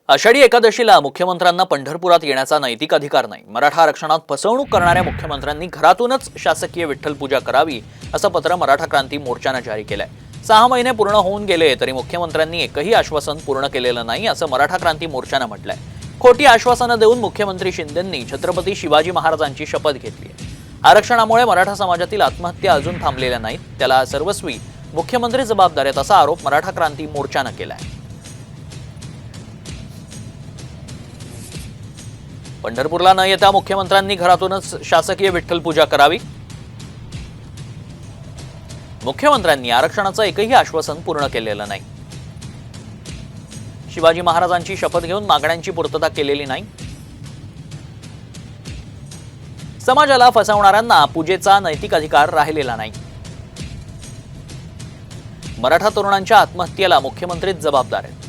आषाढी एकादशीला मुख्यमंत्र्यांना पंढरपुरात येण्याचा नैतिक अधिकार नाही। मराठा आरक्षणात फसवणूक करणाऱ्या मुख्यमंत्र्यांनी घरातूनच शासकीय विठ्ठल पूजा करावी असं पत्र मराठा क्रांती मोर्चाने जारी केलंय। 6 महिने पूर्ण होऊन गेले तरी मुख्यमंत्र्यांनी एकही आश्वासन पूर्ण केलेलं नाही असं मराठा क्रांती मोर्चाने म्हटलंय। खोटी आश्वासनं देऊन मुख्यमंत्री शिंदेंनी छत्रपती शिवाजी महाराजांची शपथ घेतली आहे। आरक्षणामुळे मराठा समाजातील आत्महत्या अजून थांबलेल्या नाहीत, त्याला सर्वस्वी मुख्यमंत्री जबाबदार आहेत असा आरोप मराठा क्रांती मोर्चाने केलाय। पंढरपूरला न येता मुख्यमंत्र्यांनी घरातूनच शासकीय विठ्ठल पूजा करावी। मुख्यमंत्र्यांनी आरक्षणाचं एकही आश्वासन पूर्ण केलेलं नाही। शिवाजी महाराजांची शपथ घेऊन मागण्यांची पूर्तता केलेली नाही। समाजाला फसवणाऱ्यांना पूजेचा नैतिक अधिकार राहिलेला नाही। मराठा तरुणांच्या आत्महत्येला मुख्यमंत्रीच जबाबदार आहेत।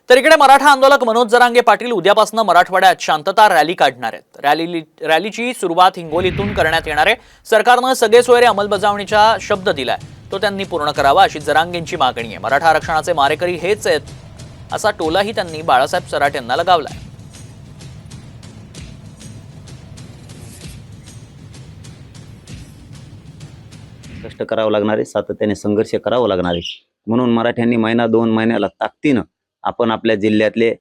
तर इकडे मराठा आंदोलक मनोज जरांगे पाटील उद्यापासून मराठवाड्यात शांतता रॅली काढणार आहेत। रॅलीची सुरुवात हिंगोलीतून करण्यात येणार आहे। सरकारने सगळे सोयरे अंमलबजावणीचा शब्द दिलाय, तो त्यांनी पूर्ण करावा अशी जरांगेंची मागणी आहे। मराठा आरक्षणाचे मारेकरी हेच आहेत असा टोलाही त्यांनी बाळासाहेब सराट यांना लगावलाय। कष्ट करावं लागणार आहे, सातत्याने संघर्ष करावा लागणार आहे। म्हणून मराठ्यांनी महिना 2 महिन्याला ताकदीनं आपण आपल्या जिल्ह्यातले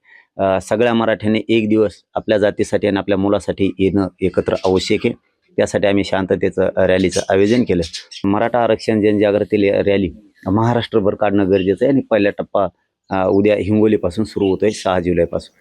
सगळ्या मराठ्यांनी एक दिवस आपल्या जातीसाठी आणि आपल्या मुलासाठी येणं एकत्र आवश्यक आहे। त्यासाठी आम्ही शांततेचं रॅलीचं आयोजन केलं। मराठा आरक्षण जनजागृती रॅली महाराष्ट्रभर काढणं गरजेचं आहे आणि पहिला टप्पा उद्या हिंगोलीपासून सुरू होतोय 6 जुलैपासून।